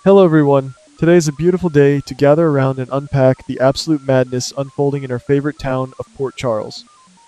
Hello everyone. Today is a beautiful day to gather around and unpack the absolute madness unfolding in our favorite town of Port Charles.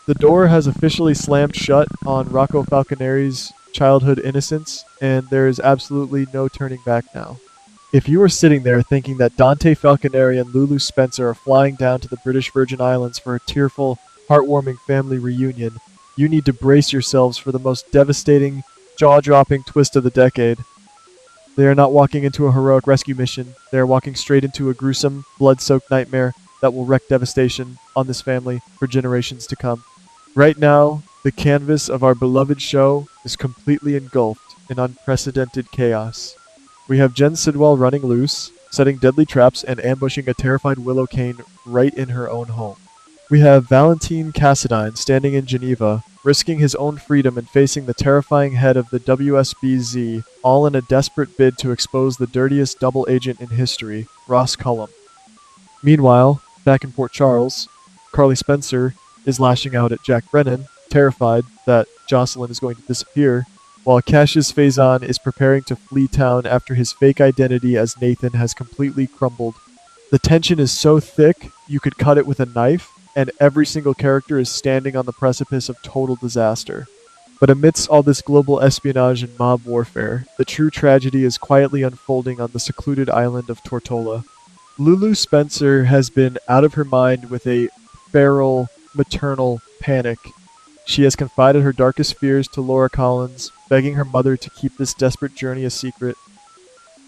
The door has officially slammed shut on Rocco Falconeri's childhood innocence, and there is absolutely no turning back now. If you are sitting there thinking that Dante Falconeri and Lulu Spencer are flying down to the British Virgin Islands for a tearful, heartwarming family reunion, you need to brace yourselves for the most devastating, jaw-dropping twist of the decade. They are not walking into a heroic rescue mission. They are walking straight into a gruesome, blood-soaked nightmare that will wreak devastation on this family for generations to come. Right now, the canvas of our beloved show is completely engulfed in unprecedented chaos. We have Jen Sidwell running loose, setting deadly traps and ambushing a terrified Willow Kane right in her own home. We have Valentine Cassadine standing in Geneva, risking his own freedom and facing the terrifying head of the WSBZ, all in a desperate bid to expose the dirtiest double agent in history, Ross Cullum. Meanwhile, back in Port Charles, Carly Spencer is lashing out at Jack Brennan, terrified that Jocelyn is going to disappear, while Cassius Faison is preparing to flee town after his fake identity as Nathan has completely crumbled. The tension is so thick you could cut it with a knife, and every single character is standing on the precipice of total disaster. But amidst all this global espionage and mob warfare, the true tragedy is quietly unfolding on the secluded island of Tortola. Lulu Spencer has been out of her mind with a feral, maternal panic. She has confided her darkest fears to Laura Collins, begging her mother to keep this desperate journey a secret.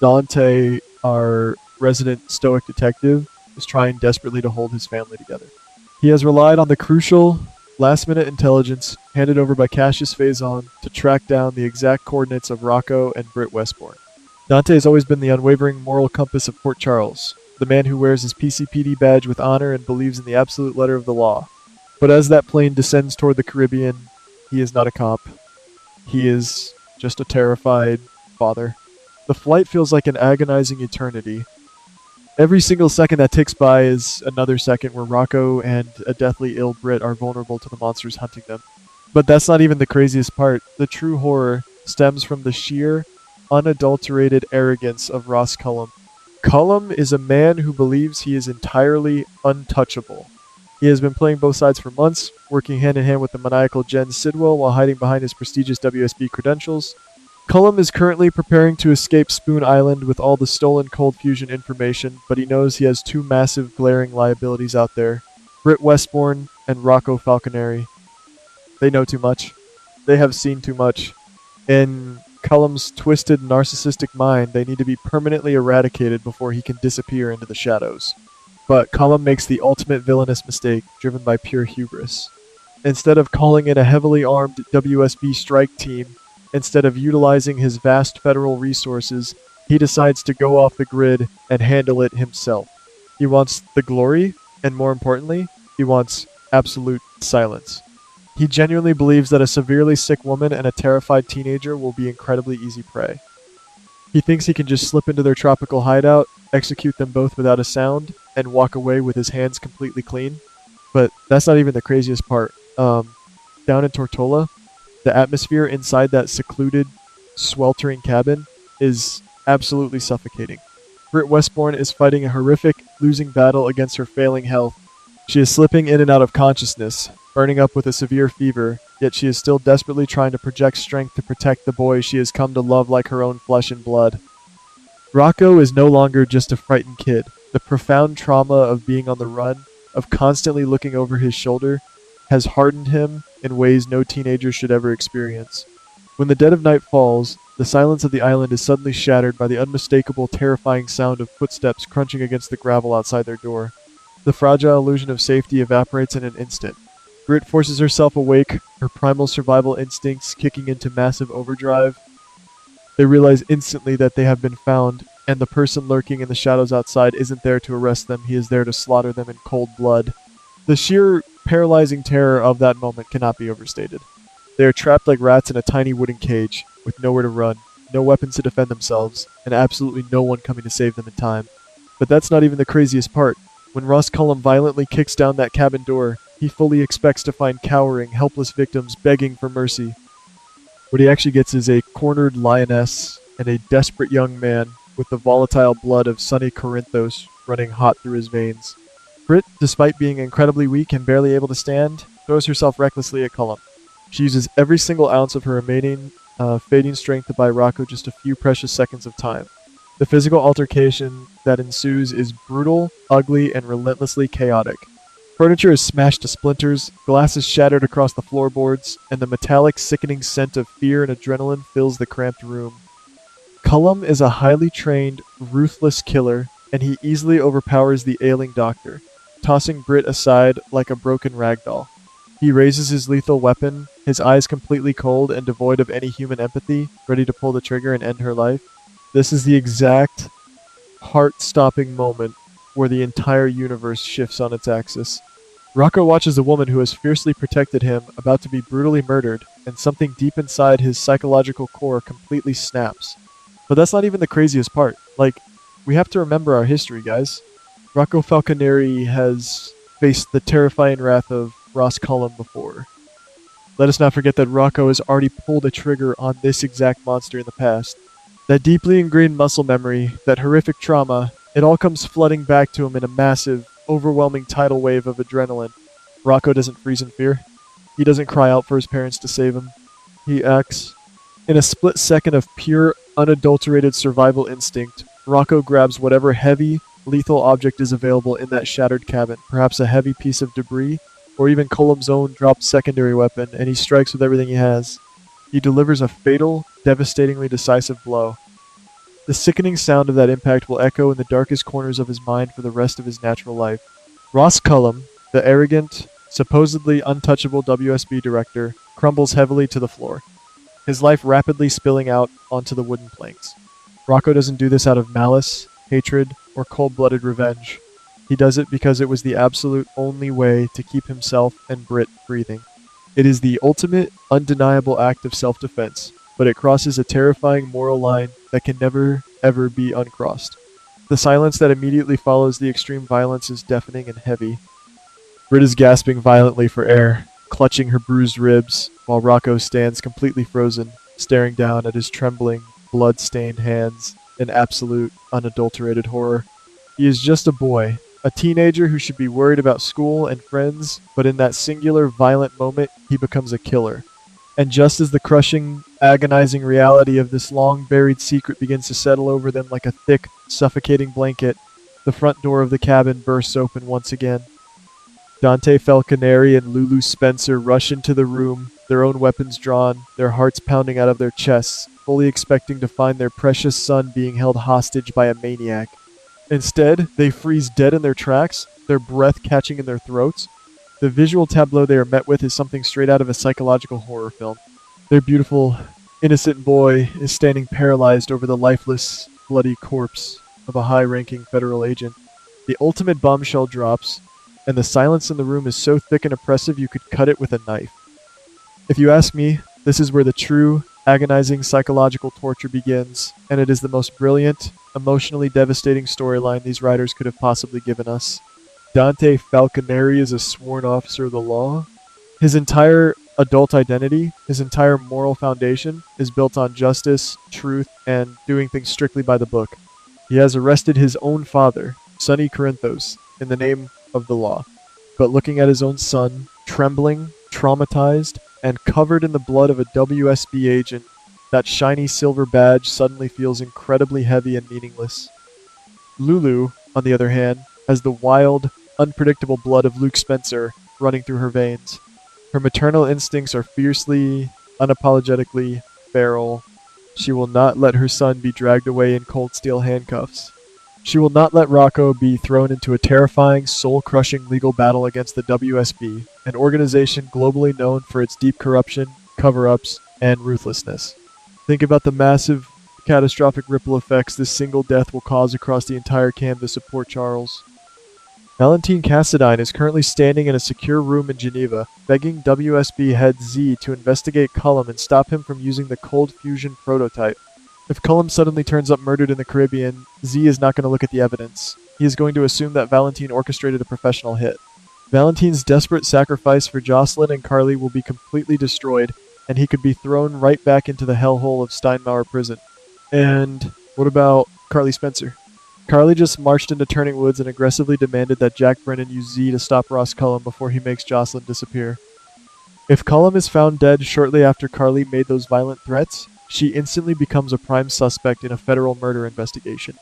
Dante, our resident stoic detective, is trying desperately to hold his family together. He has relied on the crucial, last-minute intelligence handed over by Cassius Faison to track down the exact coordinates of Rocco and Britt Westbourne. Dante has always been the unwavering moral compass of Port Charles, the man who wears his PCPD badge with honor and believes in the absolute letter of the law. But as that plane descends toward the Caribbean, he is not a cop. He is just a terrified father. The flight feels like an agonizing eternity. Every single second that ticks by is another second where Rocco and a deathly ill Brit are vulnerable to the monsters hunting them. But that's not even the craziest part. The true horror stems from the sheer, unadulterated arrogance of Ross Cullum. Cullum is a man who believes he is entirely untouchable. He has been playing both sides for months, working hand in hand with the maniacal Jen Sidwell while hiding behind his prestigious WSB credentials. Cullum is currently preparing to escape Spoon Island with all the stolen Cold Fusion information, but he knows he has two massive glaring liabilities out there, Britt Westbourne and Rocco Falconeri. They know too much. They have seen too much. In Cullum's twisted narcissistic mind, they need to be permanently eradicated before he can disappear into the shadows. But Cullum makes the ultimate villainous mistake, driven by pure hubris. Instead of calling in a heavily armed WSB strike team, instead of utilizing his vast federal resources, he decides to go off the grid and handle it himself. He wants the glory, and more importantly, he wants absolute silence. He genuinely believes that a severely sick woman and a terrified teenager will be incredibly easy prey. He thinks he can just slip into their tropical hideout, execute them both without a sound, and walk away with his hands completely clean. But that's not even the craziest part. Down in Tortola, the atmosphere inside that secluded, sweltering cabin is absolutely suffocating. Britt Westbourne is fighting a horrific, losing battle against her failing health. She is slipping in and out of consciousness, burning up with a severe fever, yet she is still desperately trying to project strength to protect the boy she has come to love like her own flesh and blood. Rocco is no longer just a frightened kid. The profound trauma of being on the run, of constantly looking over his shoulder, has hardened him in ways no teenager should ever experience. When the dead of night falls, the silence of the island is suddenly shattered by the unmistakable, terrifying sound of footsteps crunching against the gravel outside their door. The fragile illusion of safety evaporates in an instant. Britt forces herself awake, her primal survival instincts kicking into massive overdrive. They realize instantly that they have been found, and the person lurking in the shadows outside isn't there to arrest them, he is there to slaughter them in cold blood. The sheer paralyzing terror of that moment cannot be overstated. They are trapped like rats in a tiny wooden cage, with nowhere to run, no weapons to defend themselves, and absolutely no one coming to save them in time. But that's not even the craziest part. When Ross Cullum violently kicks down that cabin door, he fully expects to find cowering, helpless victims begging for mercy. What he actually gets is a cornered lioness and a desperate young man with the volatile blood of sunny Corinthos running hot through his veins. Brit, despite being incredibly weak and barely able to stand, throws herself recklessly at Cullum. She uses every single ounce of her remaining fading strength to buy Rocco just a few precious seconds of time. The physical altercation that ensues is brutal, ugly, and relentlessly chaotic. Furniture is smashed to splinters, glass is shattered across the floorboards, and the metallic, sickening scent of fear and adrenaline fills the cramped room. Cullum is a highly trained, ruthless killer, and he easily overpowers the ailing doctor, tossing Brit aside like a broken ragdoll. He raises his lethal weapon, his eyes completely cold and devoid of any human empathy, ready to pull the trigger and end her life. This is the exact heart-stopping moment where the entire universe shifts on its axis. Rocco watches a woman who has fiercely protected him about to be brutally murdered, and something deep inside his psychological core completely snaps. But that's not even the craziest part. Like, we have to remember our history, guys. Rocco Falconeri has faced the terrifying wrath of Ross Cullum before. Let us not forget that Rocco has already pulled a trigger on this exact monster in the past. That deeply ingrained muscle memory, that horrific trauma, it all comes flooding back to him in a massive, overwhelming tidal wave of adrenaline. Rocco doesn't freeze in fear. He doesn't cry out for his parents to save him. He acts. In a split second of pure, unadulterated survival instinct, Rocco grabs whatever heavy, lethal object is available in that shattered cabin, perhaps a heavy piece of debris, or even Cullum's own dropped secondary weapon, and he strikes with everything he has. He delivers a fatal, devastatingly decisive blow. The sickening sound of that impact will echo in the darkest corners of his mind for the rest of his natural life. Ross Cullum, the arrogant, supposedly untouchable WSB director, crumbles heavily to the floor, his life rapidly spilling out onto the wooden planks. Rocco doesn't do this out of malice, hatred, or cold-blooded revenge. He does it because it was the absolute only way to keep himself and Brit breathing. It is the ultimate, undeniable act of self-defense, but it crosses a terrifying moral line that can never, ever be uncrossed. The silence that immediately follows the extreme violence is deafening and heavy. Brit is gasping violently for air, clutching her bruised ribs, while Rocco stands completely frozen, staring down at his trembling, blood-stained hands in absolute, unadulterated horror. He is just a boy, a teenager who should be worried about school and friends, but in that singular, violent moment, he becomes a killer. And just as the crushing, agonizing reality of this long-buried secret begins to settle over them like a thick, suffocating blanket, the front door of the cabin bursts open once again. Dante Falconeri and Lulu Spencer rush into the room, their own weapons drawn, their hearts pounding out of their chests, fully expecting to find their precious son being held hostage by a maniac. Instead, they freeze dead in their tracks, their breath catching in their throats. The visual tableau they are met with is something straight out of a psychological horror film. Their beautiful, innocent boy is standing paralyzed over the lifeless, bloody corpse of a high-ranking federal agent. The ultimate bombshell drops, and the silence in the room is so thick and oppressive you could cut it with a knife. If you ask me, this is where the true, agonizing psychological torture begins, and it is the most brilliant, emotionally devastating storyline these writers could have possibly given us. Dante Falconeri is a sworn officer of the law. His entire adult identity, his entire moral foundation, is built on justice, truth, and doing things strictly by the book. He has arrested his own father, Sonny Corinthos, in the name of the law. But looking at his own son, trembling, traumatized, and covered in the blood of a WSB agent, that shiny silver badge suddenly feels incredibly heavy and meaningless. Lulu, on the other hand, has the wild, unpredictable blood of Luke Spencer running through her veins. Her maternal instincts are fiercely, unapologetically feral. She will not let her son be dragged away in cold steel handcuffs. She will not let Rocco be thrown into a terrifying, soul-crushing legal battle against the WSB, an organization globally known for its deep corruption, cover-ups, and ruthlessness. Think about the massive, catastrophic ripple effects this single death will cause across the entire canvas of Port Charles. Valentine Cassadine is currently standing in a secure room in Geneva, begging WSB head Z to investigate Cullum and stop him from using the cold fusion prototype. If Cullum suddenly turns up murdered in the Caribbean, Z is not going to look at the evidence. He is going to assume that Valentine orchestrated a professional hit. Valentine's desperate sacrifice for Jocelyn and Carly will be completely destroyed, and he could be thrown right back into the hellhole of Steinmauer prison. And what about Carly Spencer. Carly just marched into Turning Woods and aggressively demanded that Jack Brennan use Z to stop Ross Cullum before he makes Jocelyn disappear. If Cullum is found dead shortly after Carly made those violent threats, she instantly becomes a prime suspect in a federal murder investigation.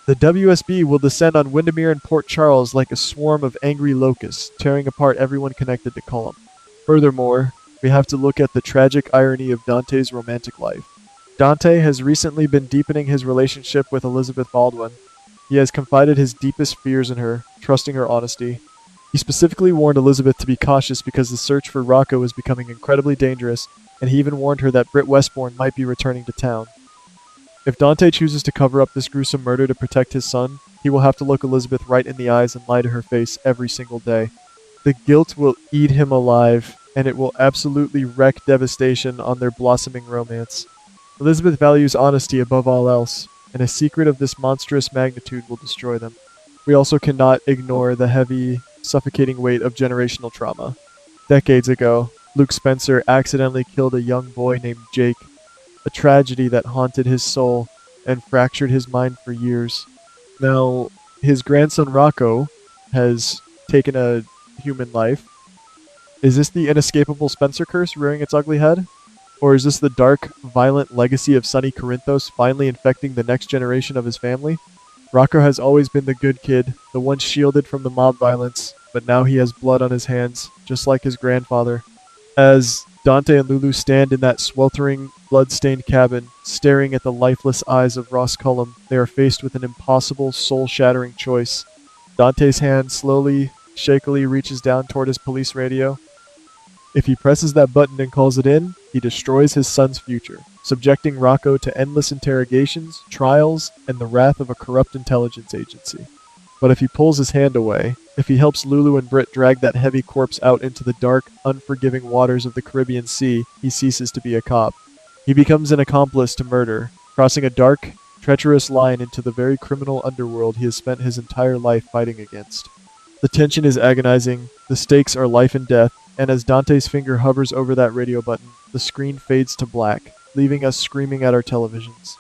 The WSB will descend on Windermere and Port Charles like a swarm of angry locusts, tearing apart everyone connected to Cullum. Furthermore, we have to look at the tragic irony of Dante's romantic life. Dante has recently been deepening his relationship with Elizabeth Baldwin. He has confided his deepest fears in her, trusting her honesty. He specifically warned Elizabeth to be cautious because the search for Rocco is becoming incredibly dangerous, and he even warned her that Britt Westbourne might be returning to town. If Dante chooses to cover up this gruesome murder to protect his son, he will have to look Elizabeth right in the eyes and lie to her face every single day. The guilt will eat him alive, and it will absolutely wreak devastation on their blossoming romance. Elizabeth values honesty above all else, and a secret of this monstrous magnitude will destroy them. We also cannot ignore the heavy, suffocating weight of generational trauma. Decades ago, Luke Spencer accidentally killed a young boy named Jake, a tragedy that haunted his soul and fractured his mind for years. Now, his grandson Rocco has taken a human life. Is this the inescapable Spencer curse rearing its ugly head? Or is this the dark, violent legacy of Sonny Corinthos finally infecting the next generation of his family? Rocco has always been the good kid, the one shielded from the mob violence, but now he has blood on his hands, just like his grandfather. As Dante and Lulu stand in that sweltering, blood-stained cabin, staring at the lifeless eyes of Ross Cullum, they are faced with an impossible, soul-shattering choice. Dante's hand slowly, shakily reaches down toward his police radio. If he presses that button and calls it in, he destroys his son's future, subjecting Rocco to endless interrogations, trials, and the wrath of a corrupt intelligence agency. But if he pulls his hand away, if he helps Lulu and Britt drag that heavy corpse out into the dark, unforgiving waters of the Caribbean Sea, he ceases to be a cop. He becomes an accomplice to murder, crossing a dark, treacherous line into the very criminal underworld he has spent his entire life fighting against. The tension is agonizing, the stakes are life and death, and as Dante's finger hovers over that radio button, the screen fades to black, leaving us screaming at our televisions.